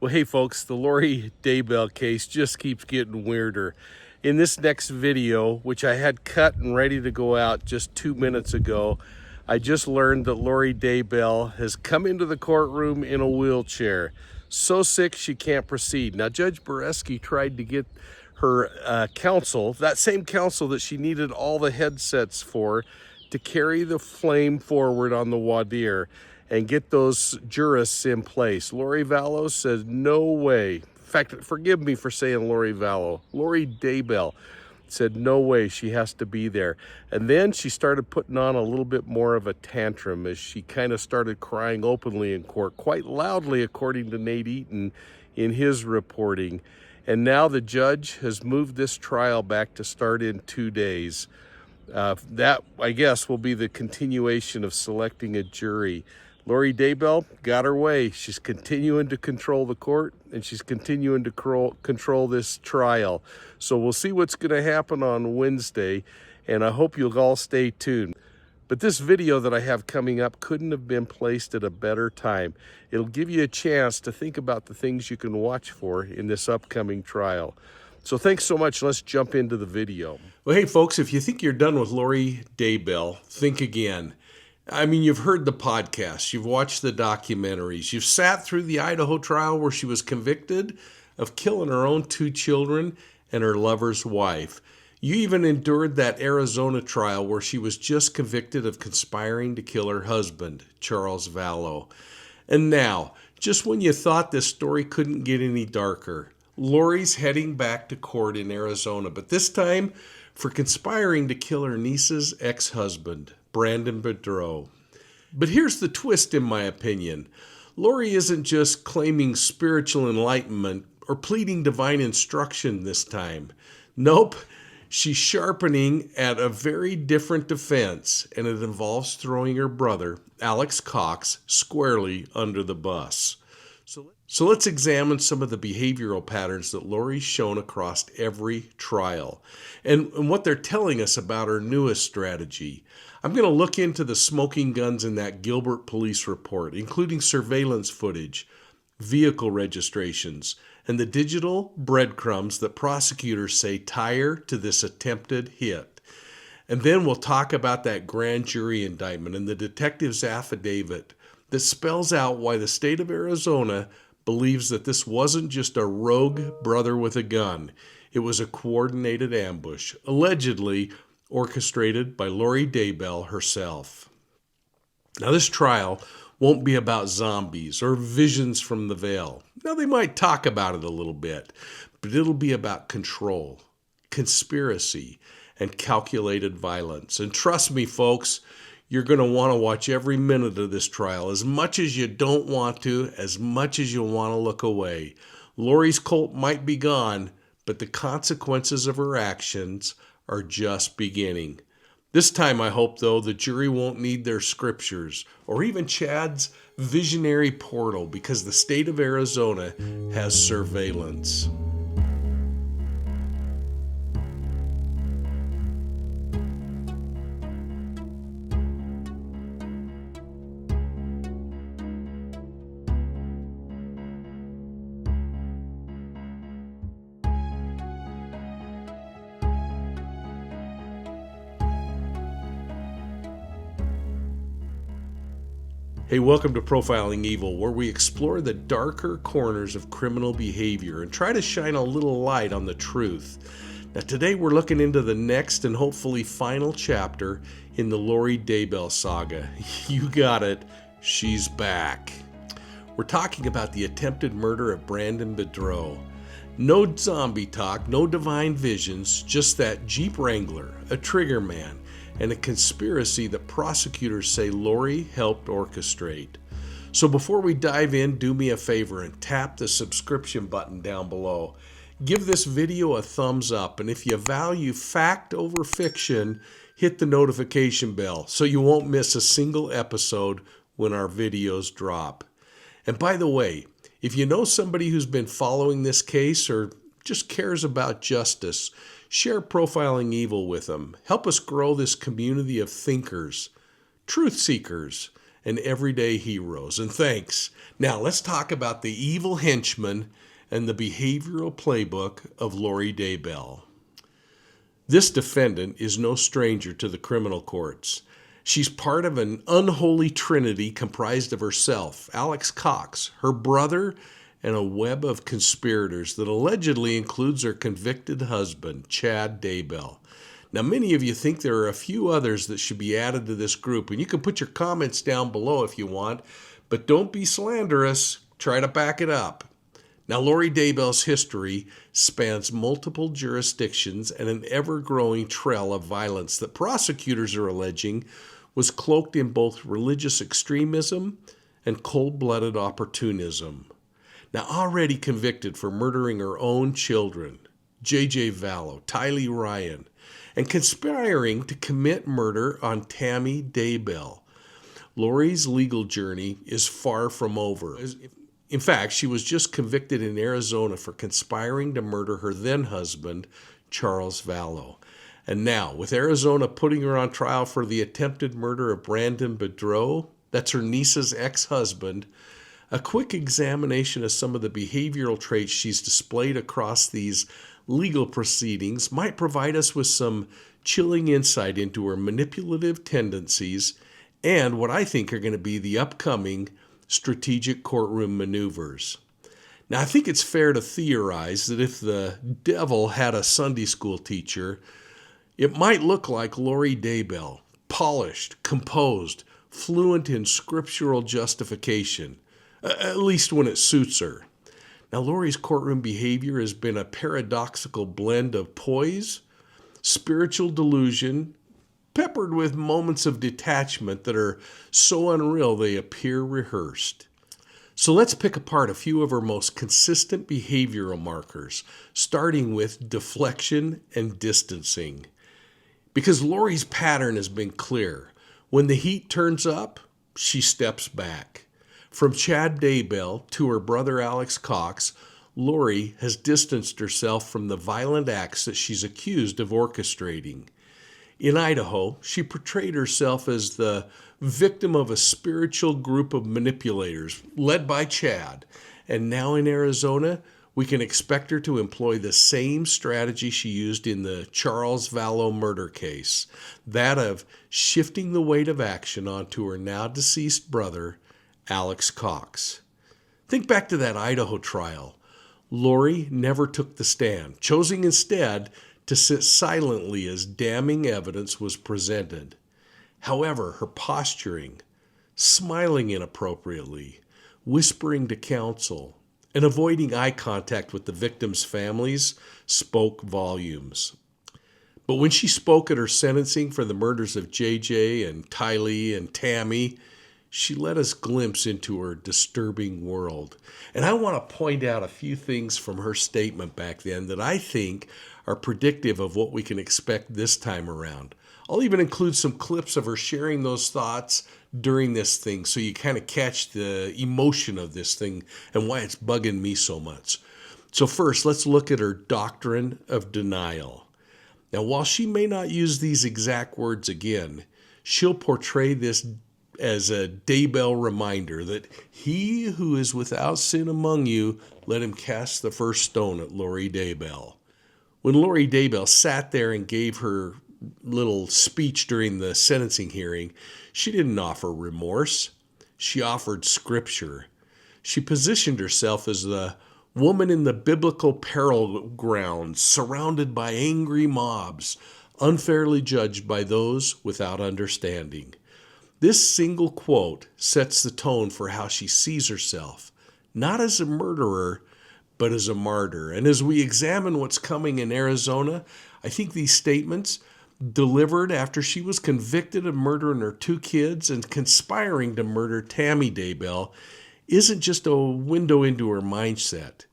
Well, hey folks, the Lori Daybell case just keeps getting weirder. In this next video, which I had cut and ready to go out just 2 minutes ago, I just learned that Lori Daybell has come into the courtroom in a wheelchair. So sick she can't proceed. Now, Judge Boreski tried to get her counsel, that same counsel that she needed all the headsets for, to carry the flame forward on the voir dire and get those jurists in place. Lori Vallow says, no way. In fact, forgive me for saying Lori Vallow. Lori Daybell said, no way, she has to be there. And then she started putting on a little bit more of a tantrum as she kind of started crying openly in court, quite loudly, according to Nate Eaton in his reporting. And now the judge has moved this trial back to start in 2 days. That, I guess, will be the continuation of selecting a jury. Lori Daybell got her way. She's continuing to control the court, and she's continuing to control this trial. So we'll see what's going to happen on Wednesday, and I hope you'll all stay tuned. But this video that I have coming up couldn't have been placed at a better time. It'll give you a chance to think about the things you can watch for in this upcoming trial. So thanks so much. Let's jump into the video. Well, hey, folks, if you think you're done with Lori Daybell, think again. I mean, you've heard the podcast, you've watched the documentaries, you've sat through the Idaho trial where she was convicted of killing her own 2 children and her lover's wife. You even endured that Arizona trial where she was just convicted of conspiring to kill her husband, Charles Vallow. And now, just when you thought this story couldn't get any darker, Lori's heading back to court in Arizona, but this time for conspiring to kill her niece's ex-husband, Brandon Boudreaux. But here's the twist, in my opinion. Lori isn't just claiming spiritual enlightenment or pleading divine instruction this time. Nope, she's sharpening at a very different defense, and it involves throwing her brother, Alex Cox, squarely under the bus. So let's examine some of the behavioral patterns that Lori's shown across every trial and what they're telling us about her newest strategy. I'm going to look into the smoking guns in that Gilbert police report, including surveillance footage, vehicle registrations, and the digital breadcrumbs that prosecutors say tie her to this attempted hit. And then we'll talk about that grand jury indictment and the detective's affidavit that spells out why the state of Arizona believes that this wasn't just a rogue brother with a gun. It was a coordinated ambush, allegedly orchestrated by Lori Daybell herself. Now, this trial won't be about zombies or visions from the veil. Now, they might talk about it a little bit, but it'll be about control, conspiracy, and calculated violence. And trust me, folks, you're going to want to watch every minute of this trial, as much as you don't want to, as much as you want to look away. Lori's cult might be gone, but the consequences of her actions are just beginning. This time, I hope, though, the jury won't need their scriptures or even Chad's visionary portal, because the state of Arizona has surveillance. Hey, welcome to Profiling Evil, where we explore the darker corners of criminal behavior and try to shine a little light on the truth. Now, today we're looking into the next and hopefully final chapter in the Lori Daybell saga. You got it, she's back. We're talking about the attempted murder of Brandon Boudreaux. No zombie talk, no divine visions, just that Jeep Wrangler, a trigger man, and a conspiracy that prosecutors say Lori helped orchestrate. So before we dive in, do me a favor and tap the subscription button down below. Give this video a thumbs up, and if you value fact over fiction, hit the notification bell so you won't miss a single episode when our videos drop. And by the way, if you know somebody who's been following this case or just cares about justice, share Profiling Evil with them. Help us grow this community of thinkers, truth seekers, and everyday heroes. And thanks. Now let's talk about the evil henchman and the behavioral playbook of Lori Daybell. This defendant is no stranger to the criminal courts. She's part of an unholy trinity comprised of herself, Alex Cox, her brother, and a web of conspirators that allegedly includes her convicted husband, Chad Daybell. Now, many of you think there are a few others that should be added to this group, and you can put your comments down below if you want, but don't be slanderous. Try to back it up. Now, Lori Daybell's history spans multiple jurisdictions and an ever-growing trail of violence that prosecutors are alleging was cloaked in both religious extremism and cold-blooded opportunism. Now, already convicted for murdering her own children, J.J. Vallow, Tylee Ryan, and conspiring to commit murder on Tammy Daybell, Lori's legal journey is far from over. In fact, she was just convicted in Arizona for conspiring to murder her then-husband, Charles Vallow. And now, with Arizona putting her on trial for the attempted murder of Brandon Boudreaux, that's her niece's ex-husband, a quick examination of some of the behavioral traits she's displayed across these legal proceedings might provide us with some chilling insight into her manipulative tendencies and what I think are going to be the upcoming strategic courtroom maneuvers. Now, I think it's fair to theorize that if the devil had a Sunday school teacher, it might look like Lori Daybell, polished, composed, fluent in scriptural justification, at least when it suits her. Now, Lori's courtroom behavior has been a paradoxical blend of poise, spiritual delusion, peppered with moments of detachment that are so unreal they appear rehearsed. So let's pick apart a few of her most consistent behavioral markers, starting with deflection and distancing. Because Lori's pattern has been clear. When the heat turns up, she steps back. From Chad Daybell to her brother Alex Cox, Lori has distanced herself from the violent acts that she's accused of orchestrating. In Idaho, she portrayed herself as the victim of a spiritual group of manipulators led by Chad. And now in Arizona, we can expect her to employ the same strategy she used in the Charles Vallow murder case, that of shifting the weight of action onto her now deceased brother, Alex Cox. Think back to that Idaho trial. Lori never took the stand, choosing instead to sit silently as damning evidence was presented. However, her posturing, smiling inappropriately, whispering to counsel, and avoiding eye contact with the victims' families spoke volumes. But when she spoke at her sentencing for the murders of JJ and Tylee and Tammy, she let us glimpse into her disturbing world. And I want to point out a few things from her statement back then that I think are predictive of what we can expect this time around. I'll even include some clips of her sharing those thoughts during this thing so you kind of catch the emotion of this thing and why it's bugging me so much. So first, let's look at her doctrine of denial. Now, while she may not use these exact words again, she'll portray this as a Daybell reminder that he who is without sin among you, let him cast the first stone at Lori Daybell. When Lori Daybell sat there and gave her little speech during the sentencing hearing, she didn't offer remorse. She offered scripture. She positioned herself as the woman in the biblical peril grounds, surrounded by angry mobs, unfairly judged by those without understanding. This single quote sets the tone for how she sees herself, not as a murderer, but as a martyr. And as we examine what's coming in Arizona, I think these statements, delivered after she was convicted of murdering her 2 kids and conspiring to murder Tammy Daybell, isn't just a window into her mindset.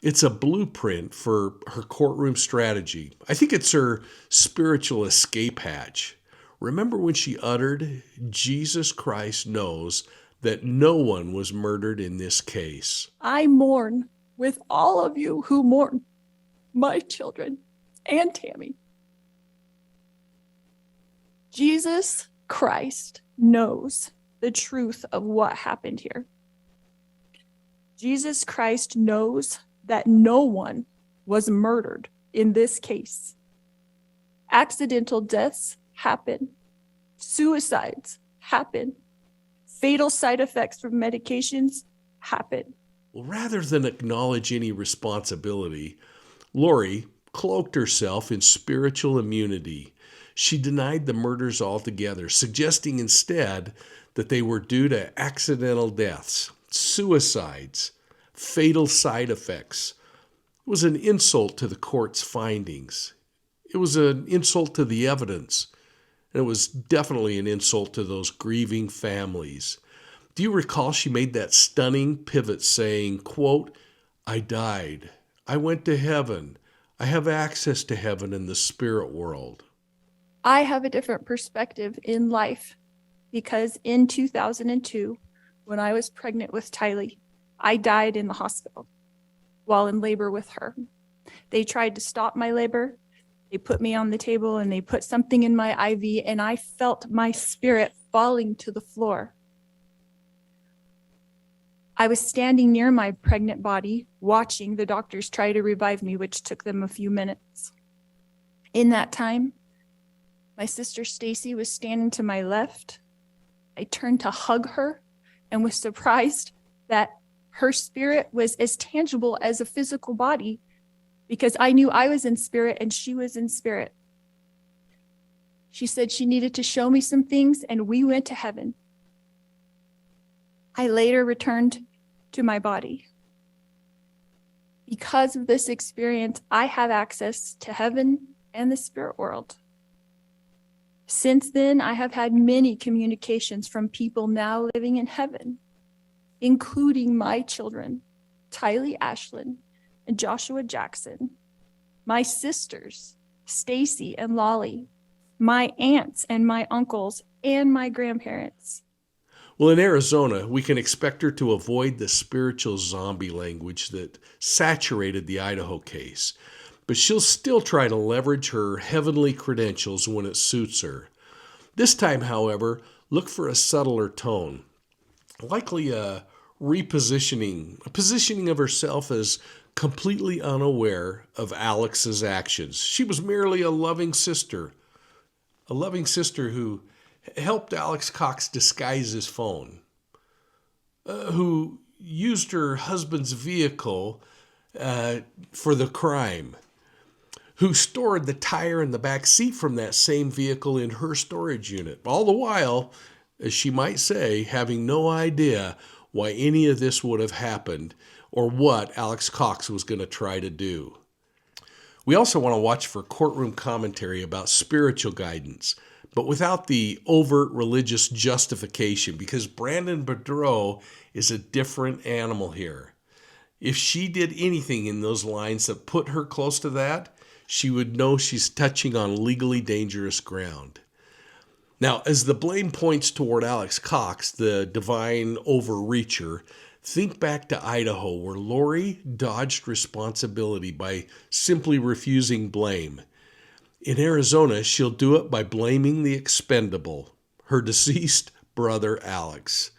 It's a blueprint for her courtroom strategy. I think it's her spiritual escape hatch. Remember when she uttered, "Jesus Christ knows that no one was murdered in this case." I mourn with all of you who mourn my children and Tammy. Jesus Christ knows the truth of what happened here. Jesus Christ knows that no one was murdered in this case. Accidental deaths happen. Suicides happen. Fatal side effects from medications happen. Well, rather than acknowledge any responsibility, Lori cloaked herself in spiritual immunity. She denied the murders altogether, suggesting instead that they were due to accidental deaths, suicides, fatal side effects. It was an insult to the court's findings. It was an insult to the evidence. And it was definitely an insult to those grieving families. Do you recall she made that stunning pivot saying, quote, "I died. I went to heaven. I have access to heaven in the spirit world." I have a different perspective in life because in 2002, when I was pregnant with Tylee, I died in the hospital while in labor with her. They tried to stop my labor. They put me on the table and they put something in my IV, and I felt my spirit falling to the floor. I was standing near my pregnant body, watching the doctors try to revive me, which took them a few minutes. In that time, my sister Stacy was standing to my left. I turned to hug her and was surprised that her spirit was as tangible as a physical body, because I knew I was in spirit and she was in spirit. She said she needed to show me some things, and we went to heaven. I later returned to my body. Because of this experience, I have access to heaven and the spirit world. Since then, I have had many communications from people now living in heaven, including my children, Tylee Ashlyn and Joshua Jackson, my sisters, Stacy and Lolly, my aunts and my uncles, and my grandparents. Well, in Arizona, we can expect her to avoid the spiritual zombie language that saturated the Idaho case, but she'll still try to leverage her heavenly credentials when it suits her. This time, however, look for a subtler tone, likely a positioning of herself as completely unaware of Alex's actions. She was merely a loving sister who helped Alex Cox disguise his phone, who used her husband's vehicle for the crime, who stored the tire in the back seat from that same vehicle in her storage unit, all the while, as she might say, having no idea why any of this would have happened or what Alex Cox was going to try to do. We also want to watch for courtroom commentary about spiritual guidance, but without the overt religious justification, because Brandon Boudreaux is a different animal here. If she did anything in those lines that put her close to that, she would know she's touching on legally dangerous ground. Now, as the blame points toward Alex Cox, the divine overreacher, think back to Idaho, where Lori dodged responsibility by simply refusing blame. In Arizona, she'll do it by blaming the expendable, her deceased brother Alex.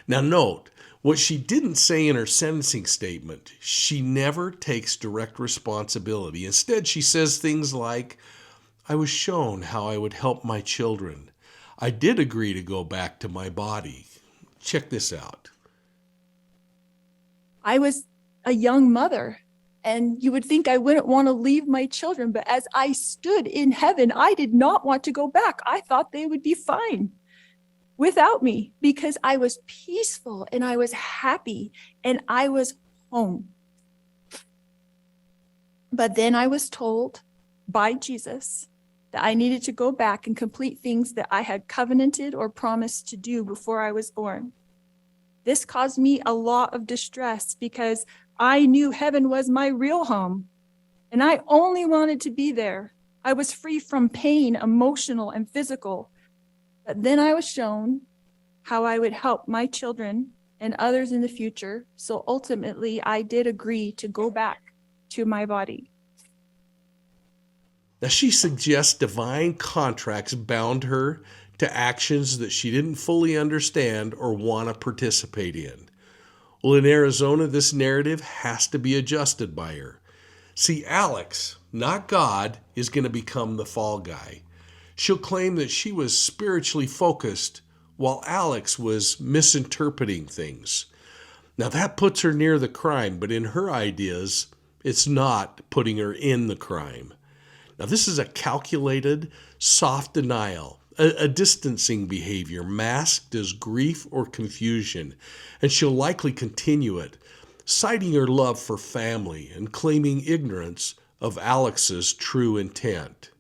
Now note, what she didn't say in her sentencing statement, she never takes direct responsibility. Instead, she says things like, "I was shown how I would help my children. I did agree to go back to my body." Check this out. I was a young mother, and you would think I wouldn't want to leave my children, but as I stood in heaven, I did not want to go back. I thought they would be fine without me because I was peaceful and I was happy and I was home. But then I was told by Jesus that I needed to go back and complete things that I had covenanted or promised to do before I was born. This caused me a lot of distress because I knew heaven was my real home, and I only wanted to be there. I was free from pain, emotional and physical. But then I was shown how I would help my children and others in the future. So ultimately, I did agree to go back to my body. Now, she suggests divine contracts bound her to actions that she didn't fully understand or want to participate in. Well, in Arizona, this narrative has to be adjusted by her. See, Alex, not God, is going to become the fall guy. She'll claim that she was spiritually focused while Alex was misinterpreting things. Now, that puts her near the crime, but in her ideas, it's not putting her in the crime. Now, this is a calculated, soft denial, a distancing behavior masked as grief or confusion, and she'll likely continue it, citing her love for family and claiming ignorance of Alex's true intent.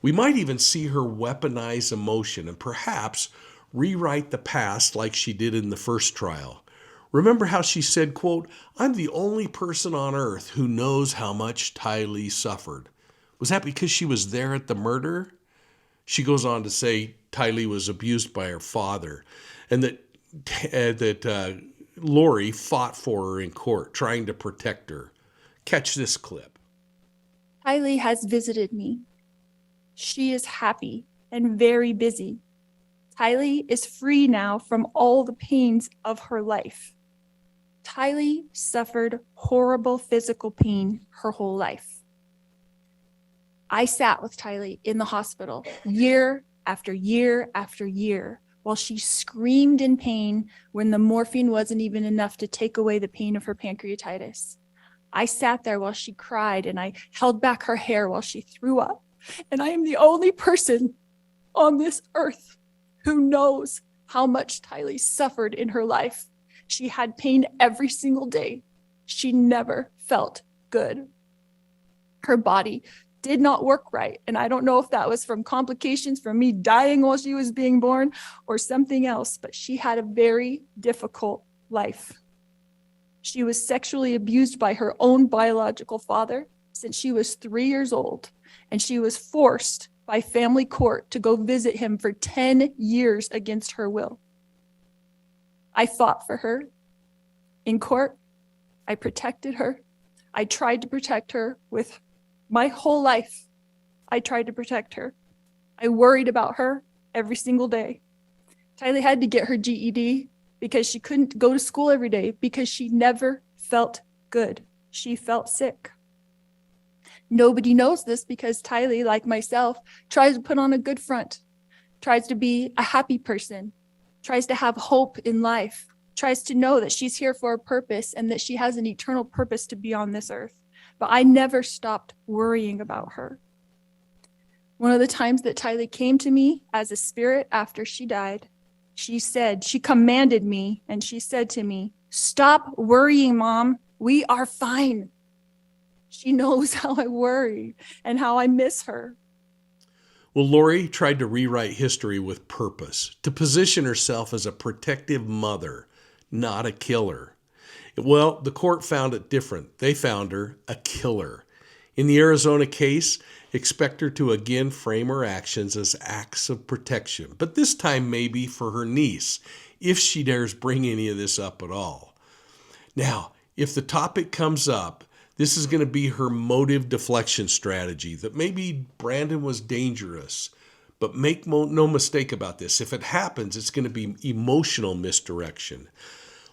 We might even see her weaponize emotion and perhaps rewrite the past like she did in the first trial. Remember how she said, quote, "I'm the only person on earth who knows how much Tylee suffered." Was that because she was there at the murder? She goes on to say Tylee was abused by her father and that Lori fought for her in court, trying to protect her. Catch this clip. Tylee has visited me. She is happy and very busy. Tylee is free now from all the pains of her life. Tylee suffered horrible physical pain her whole life. I sat with Tylee in the hospital year after year after year while she screamed in pain when the morphine wasn't even enough to take away the pain of her pancreatitis. I sat there while she cried and I held back her hair while she threw up. And I am the only person on this earth who knows how much Tylee suffered in her life. She had pain every single day. She never felt good. Her body did not work right. And I don't know if that was from complications from me dying while she was being born or something else, but she had a very difficult life. She was sexually abused by her own biological father since she was 3 years old, and she was forced by family court to go visit him for 10 years against her will. I fought for her in court. I protected her. I tried to protect her with my whole life. I tried to protect her. I worried about her every single day. Tylee had to get her GED because she couldn't go to school every day because she never felt good. She felt sick. Nobody knows this because Tylee, like myself, tries to put on a good front, tries to be a happy person, tries to have hope in life, tries to know that she's here for a purpose and that she has an eternal purpose to be on this earth. But I never stopped worrying about her. One of the times that Tylee came to me as a spirit after she died, she commanded me and she said to me, "Stop worrying, Mom. We are fine." She knows how I worry and how I miss her. Well, Lori tried to rewrite history with purpose, to position herself as a protective mother, not a killer. Well, the court found it different. They found her a killer. In the Arizona case, expect her to again frame her actions as acts of protection, but this time maybe for her niece, if she dares bring any of this up at all. Now, if the topic comes up, this is going to be her motive deflection strategy, that maybe Brandon was dangerous. But make no mistake about this. If it happens, it's going to be emotional misdirection.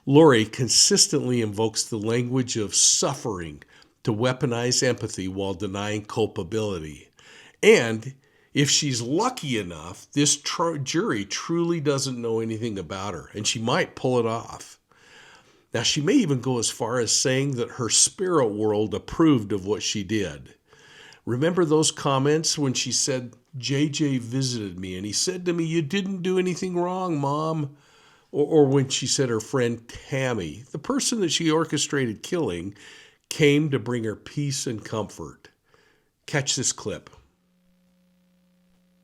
Lori consistently invokes the language of suffering to weaponize empathy while denying culpability. And if she's lucky enough, this jury truly doesn't know anything about her, and she might pull it off. Now, she may even go as far as saying that her spirit world approved of what she did. Remember those comments when she said, "JJ visited me and he said to me, 'You didn't do anything wrong, Mom'?" Or when she said her friend Tammy, the person that she orchestrated killing, came to bring her peace and comfort. Catch this clip.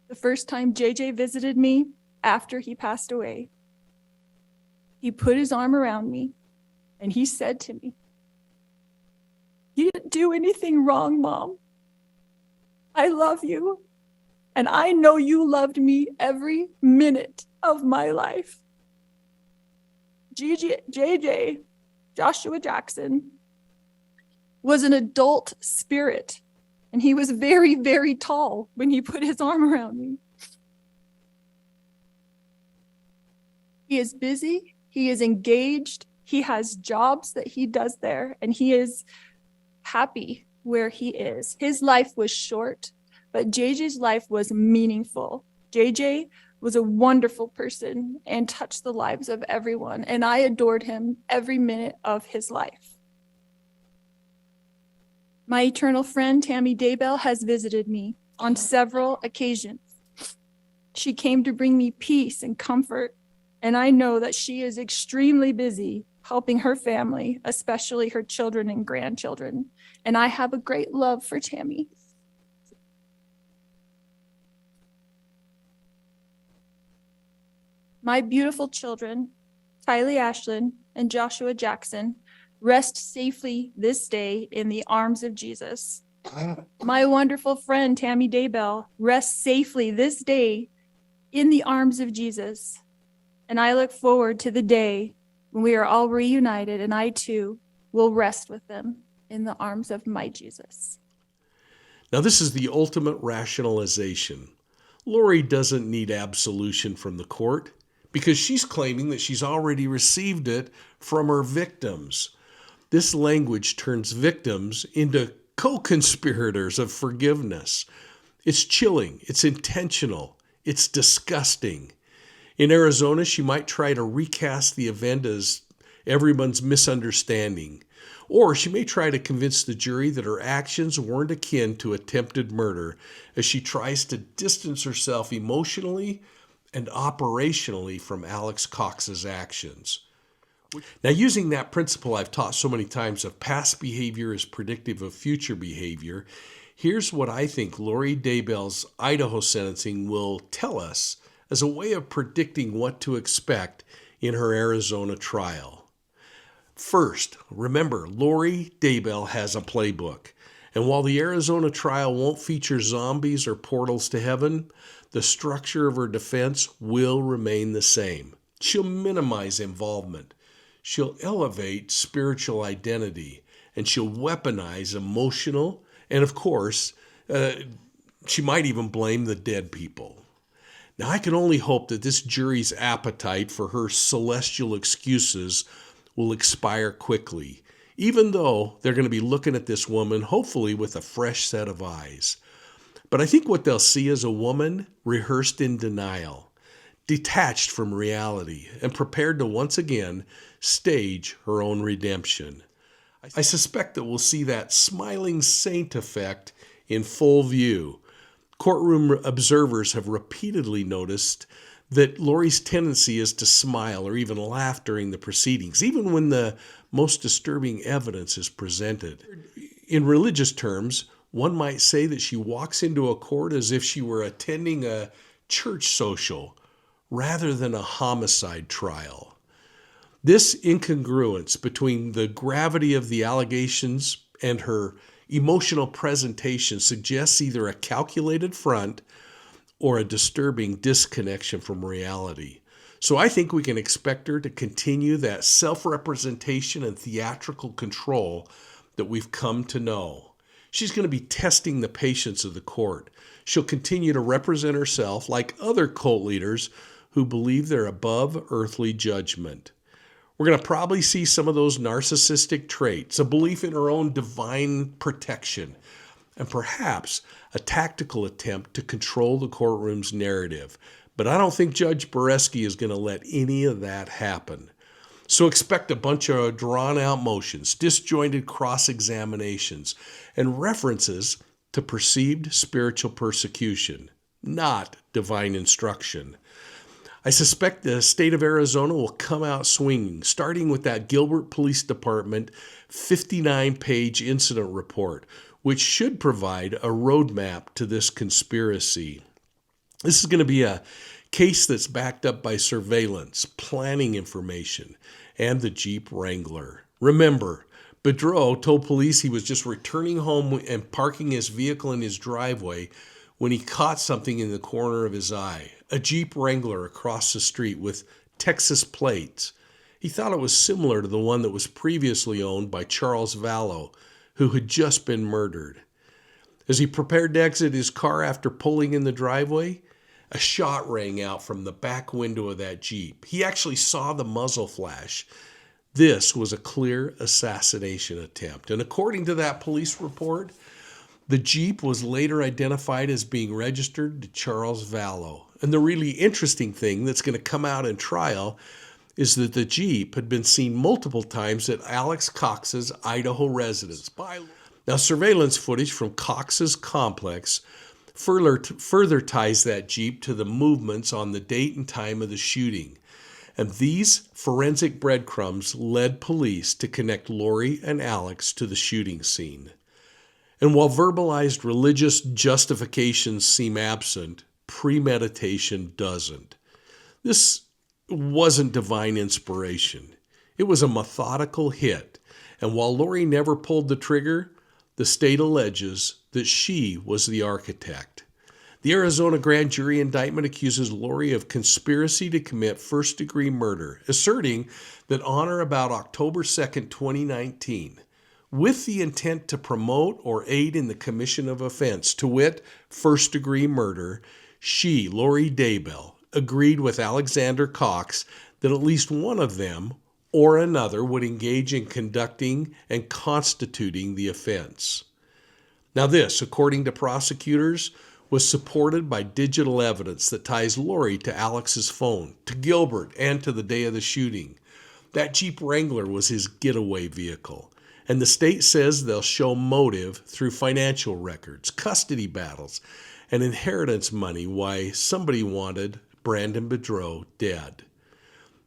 The first time JJ visited me after he passed away, he put his arm around me and he said to me, "You didn't do anything wrong, Mom. I love you. And I know you loved me every minute of my life." JJ, Joshua Jackson, was an adult spirit, and he was very, very tall when he put his arm around me. He is busy, he is engaged, he has jobs that he does there, and he is happy where he is. His life was short, but JJ's life was meaningful. JJ was a wonderful person and touched the lives of everyone, and I adored him every minute of his life. My eternal friend, Tammy Daybell, has visited me on several occasions. She came to bring me peace and comfort, and I know that she is extremely busy helping her family, especially her children and grandchildren, and I have a great love for Tammy. My beautiful children, Tylee Ashlyn and Joshua Jackson, rest safely this day in the arms of Jesus. My wonderful friend, Tammy Daybell, rests safely this day in the arms of Jesus. And I look forward to the day when we are all reunited and I too will rest with them in the arms of my Jesus. Now, this is the ultimate rationalization. Lori doesn't need absolution from the court because she's claiming that she's already received it from her victims. This language turns victims into co-conspirators of forgiveness. It's chilling, it's intentional, it's disgusting. In Arizona, she might try to recast the event as everyone's misunderstanding. Or she may try to convince the jury that her actions weren't akin to attempted murder as she tries to distance herself emotionally and operationally from Alex Cox's actions. Now, using that principle I've taught so many times of past behavior is predictive of future behavior, here's what I think Lori Daybell's Idaho sentencing will tell us as a way of predicting what to expect in her Arizona trial. First, remember, Lori Daybell has a playbook. And while the Arizona trial won't feature zombies or portals to heaven, the structure of her defense will remain the same. She'll minimize involvement. She'll elevate spiritual identity. And she'll weaponize emotional. And of course, she might even blame the dead people. Now, I can only hope that this jury's appetite for her celestial excuses will expire quickly, even though they're going to be looking at this woman, hopefully with a fresh set of eyes. But I think what they'll see is a woman rehearsed in denial, detached from reality, and prepared to once again stage her own redemption. I suspect that we'll see that smiling saint effect in full view. Courtroom observers have repeatedly noticed that Lori's tendency is to smile or even laugh during the proceedings, even when the most disturbing evidence is presented. In religious terms, one might say that she walks into a court as if she were attending a church social rather than a homicide trial. This incongruence between the gravity of the allegations and her emotional presentation suggests either a calculated front or a disturbing disconnection from reality. So I think we can expect her to continue that self-representation and theatrical control that we've come to know. She's going to be testing the patience of the court. She'll continue to represent herself like other cult leaders who believe they're above earthly judgment. We're going to probably see some of those narcissistic traits, a belief in her own divine protection, and perhaps a tactical attempt to control the courtroom's narrative. But I don't think Judge Boreski is going to let any of that happen. So expect a bunch of drawn-out motions, disjointed cross-examinations, and references to perceived spiritual persecution, not divine instruction. I suspect the state of Arizona will come out swinging, starting with that Gilbert Police Department 59-page incident report, which should provide a roadmap to this conspiracy. This is going to be a case that's backed up by surveillance, planning information, and the Jeep Wrangler. Remember, Boudreaux told police he was just returning home and parking his vehicle in his driveway when he caught something in the corner of his eye, a Jeep Wrangler across the street with Texas plates. He thought it was similar to the one that was previously owned by Charles Vallow, who had just been murdered. As he prepared to exit his car after pulling in the driveway, A shot rang out from the back window of that Jeep. He actually saw the muzzle flash. This was a clear assassination attempt. And according to that police report, the Jeep was later identified as being registered to Charles Vallow. And the really interesting thing that's going to come out in trial is that the Jeep had been seen multiple times at Alex Cox's Idaho residence. Now, surveillance footage from Cox's complex further ties that Jeep to the movements on the date and time of the shooting. And these forensic breadcrumbs led police to connect Lori and Alex to the shooting scene. And while verbalized religious justifications seem absent, premeditation doesn't. This wasn't divine inspiration. It was a methodical hit. And while Lori never pulled the trigger, the state alleges that she was the architect. The Arizona Grand Jury Indictment accuses Lori of conspiracy to commit first-degree murder, asserting that on or about October 2nd, 2019, with the intent to promote or aid in the commission of offense, to wit, first-degree murder, she, Lori Daybell, agreed with Alexander Cox that at least one of them or another would engage in conducting and constituting the offense. Now this, according to prosecutors, was supported by digital evidence that ties Lori to Alex's phone, to Gilbert, and to the day of the shooting. That Jeep Wrangler was his getaway vehicle, and the state says they'll show motive through financial records, custody battles, and inheritance money why somebody wanted Brandon Boudreaux dead.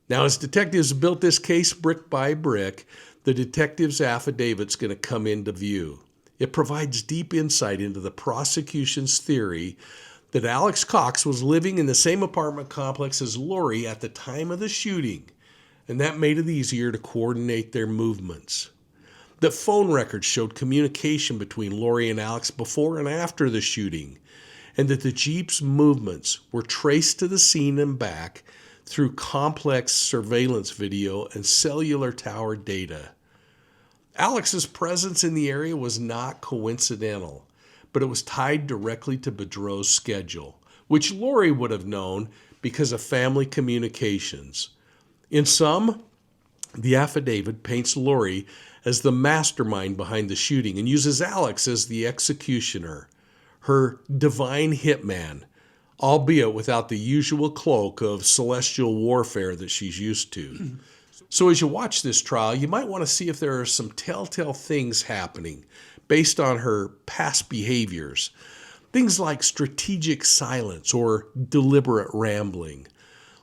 Now, as detectives built this case brick by brick, the detective's affidavit's going to come into view. It provides deep insight into the prosecution's theory that Alex Cox was living in the same apartment complex as Lori at the time of the shooting, and that made it easier to coordinate their movements. That phone records showed communication between Lori and Alex before and after the shooting, and that the Jeep's movements were traced to the scene and back through complex surveillance video and cellular tower data. Alex's presence in the area was not coincidental, but it was tied directly to Boudreaux's schedule, which Lori would have known because of family communications. In sum, the affidavit paints Lori as the mastermind behind the shooting and uses Alex as the executioner, her divine hitman, albeit without the usual cloak of celestial warfare that she's used to. So as you watch this trial, you might want to see if there are some telltale things happening based on her past behaviors. Things like strategic silence or deliberate rambling.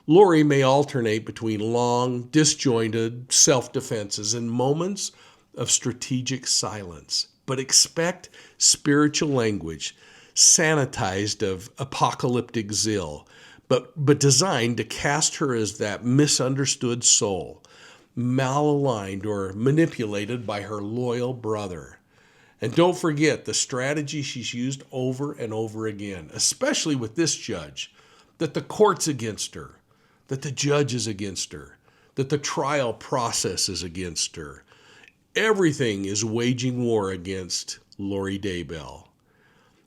Lori may alternate between long, disjointed self-defenses and moments of strategic silence, but expect spiritual language sanitized of apocalyptic zeal, but designed to cast her as that misunderstood soul, malaligned or manipulated by her loyal brother. And don't forget the strategy she's used over and over again, especially with this judge, that the court's against her, that the judge is against her, that the trial process is against her. Everything is waging war against Lori Daybell.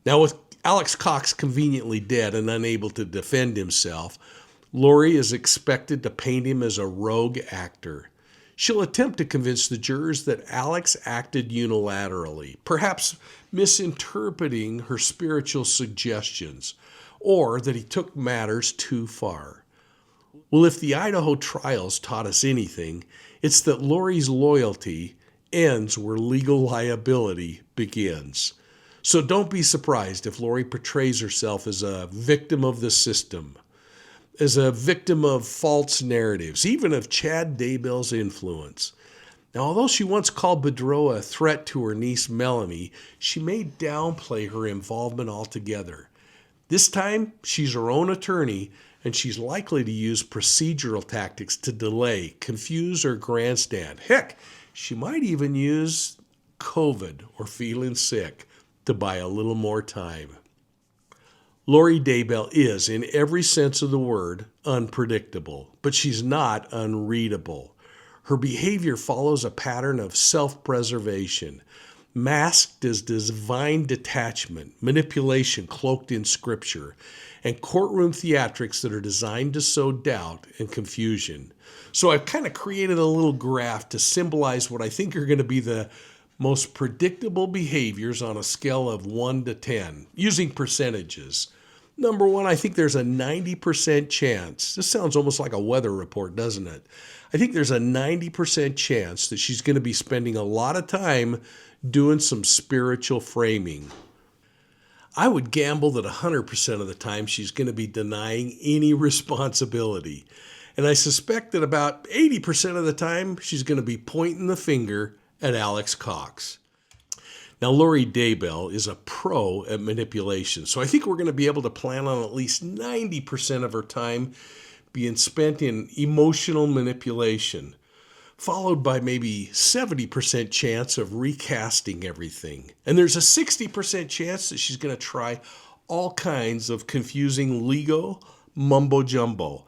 Now, with Alex Cox conveniently dead and unable to defend himself, Lori is expected to paint him as a rogue actor. She'll attempt to convince the jurors that Alex acted unilaterally, perhaps misinterpreting her spiritual suggestions, or that he took matters too far. Well, if the Idaho trials taught us anything, it's that Lori's loyalty ends where legal liability begins. So don't be surprised if Lori portrays herself as a victim of the system, as a victim of false narratives, even of Chad Daybell's influence. Now, although she once called Boudreaux a threat to her niece Melanie, she may downplay her involvement altogether. This time, she's her own attorney, and she's likely to use procedural tactics to delay, confuse, or grandstand. Heck, she might even use COVID or feeling sick to buy a little more time. Lori Daybell is, in every sense of the word, unpredictable, but she's not unreadable. Her behavior follows a pattern of self-preservation, masked as divine detachment, manipulation cloaked in scripture, and courtroom theatrics that are designed to sow doubt and confusion. So I've kind of created a little graph to symbolize what I think are going to be the most predictable behaviors on a scale of 1 to 10, using percentages. Number one, I think there's a 90% chance. This sounds almost like a weather report, doesn't it? I think there's a 90% chance that she's going to be spending a lot of time doing some spiritual framing. I would gamble that 100% of the time she's going to be denying any responsibility. And I suspect that about 80% of the time she's going to be pointing the finger at Alex Cox. Now, Lori Daybell is a pro at manipulation, so I think we're going to be able to plan on at least 90% of her time being spent in emotional manipulation, followed by maybe 70% chance of recasting everything. And there's a 60% chance that she's going to try all kinds of confusing legal mumbo-jumbo.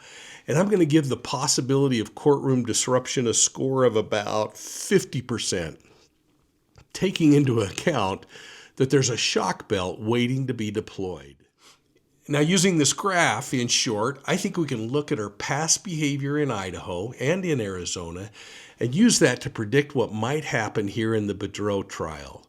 And I'm going to give the possibility of courtroom disruption a score of about 50%. Taking into account that there's a shock belt waiting to be deployed. Now, using this graph, in short, I think we can look at her past behavior in Idaho and in Arizona and use that to predict what might happen here in the Boudreaux trial.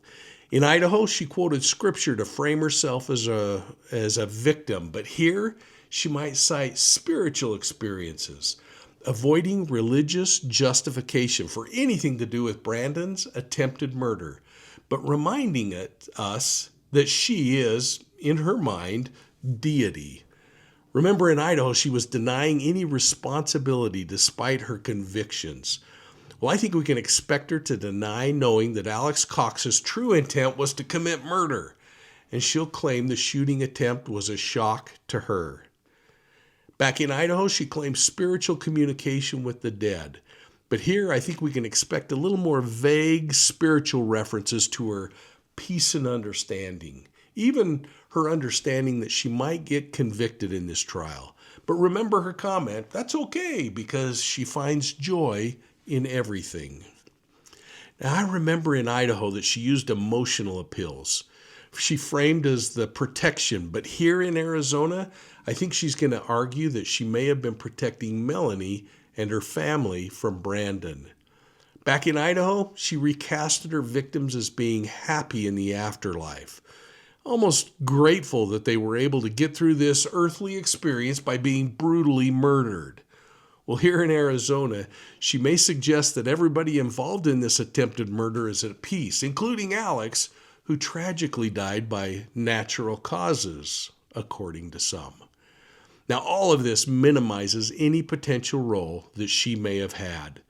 In Idaho, she quoted scripture to frame herself as a victim, but here she might cite spiritual experiences, avoiding religious justification for anything to do with Brandon's attempted murder, but reminding us that she is, in her mind, deity. Remember, in Idaho, she was denying any responsibility despite her convictions. Well, I think we can expect her to deny knowing that Alex Cox's true intent was to commit murder, and she'll claim the shooting attempt was a shock to her. Back in Idaho, she claims spiritual communication with the dead. But here, I think we can expect a little more vague spiritual references to her peace and understanding, even her understanding that she might get convicted in this trial. But remember her comment, that's okay, because she finds joy in everything. Now, I remember in Idaho that she used emotional appeals. She framed as the protection, but here in Arizona, I think she's going to argue that she may have been protecting Melanie and her family from Brandon. Back in Idaho, she recasted her victims as being happy in the afterlife, almost grateful that they were able to get through this earthly experience by being brutally murdered. Well, here in Arizona, she may suggest that everybody involved in this attempted murder is at peace, including Alex, who tragically died by natural causes, according to some. Now, all of this minimizes any potential role that she may have had.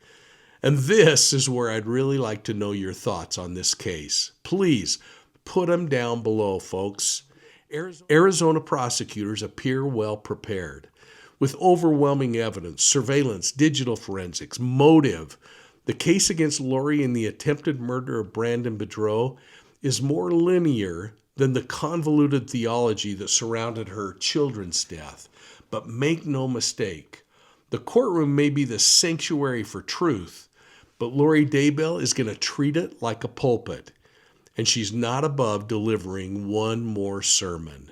And this is where I'd really like to know your thoughts on this case. Please put them down below, folks. Arizona prosecutors appear well prepared. With overwhelming evidence, surveillance, digital forensics, motive, the case against Lori in the attempted murder of Brandon Boudreaux is more linear than the convoluted theology that surrounded her children's death. But make no mistake, the courtroom may be the sanctuary for truth, but Lori Daybell is going to treat it like a pulpit, and she's not above delivering one more sermon.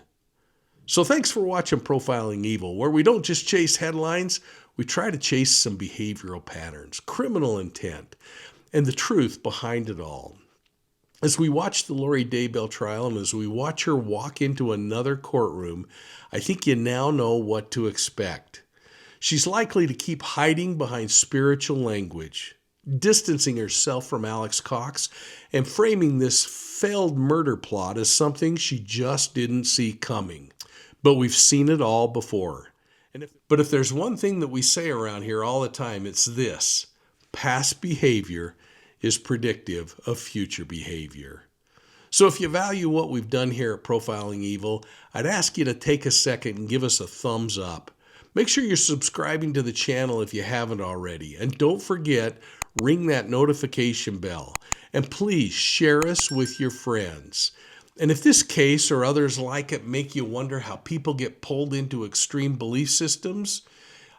So thanks for watching Profiling Evil, where we don't just chase headlines, we try to chase some behavioral patterns, criminal intent, and the truth behind it all. As we watch the Lori Daybell trial and as we watch her walk into another courtroom, I think you now know what to expect. She's likely to keep hiding behind spiritual language, distancing herself from Alex Cox, and framing this failed murder plot as something she just didn't see coming. But we've seen it all before. But if there's one thing that we say around here all the time, it's this: past behavior is predictive of future behavior. So if you value what we've done here at Profiling Evil, I'd ask you to take a second and give us a thumbs up. Make sure you're subscribing to the channel if you haven't already. And don't forget, ring that notification bell. And please share us with your friends. And if this case or others like it make you wonder how people get pulled into extreme belief systems,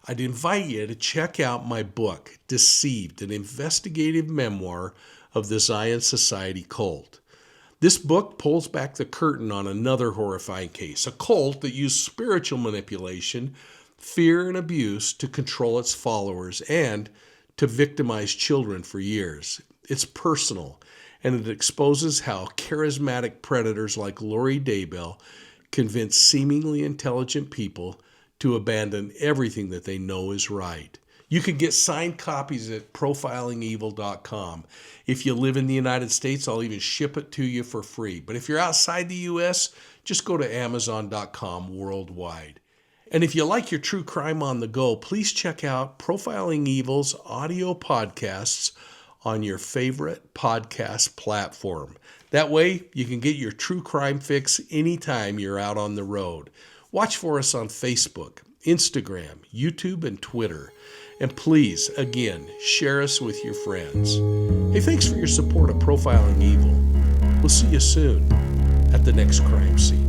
I'd invite you to check out my book, Deceived, an investigative memoir of the Zion Society cult. This book pulls back the curtain on another horrifying case, a cult that used spiritual manipulation, fear, and abuse to control its followers and to victimize children for years. It's personal, and it exposes how charismatic predators like Lori Daybell convince seemingly intelligent people to abandon everything that they know is right. You can get signed copies at profilingevil.com. If you live in the United States, I'll even ship it to you for free. But if you're outside the U.S., just go to amazon.com worldwide. And if you like your true crime on the go, please check out Profiling Evil's audio podcasts on your favorite podcast platform. That way, you can get your true crime fix anytime you're out on the road. Watch for us on Facebook, Instagram, YouTube, and Twitter. And please, again, share us with your friends. Hey, thanks for your support of Profiling Evil. We'll see you soon at the next crime scene.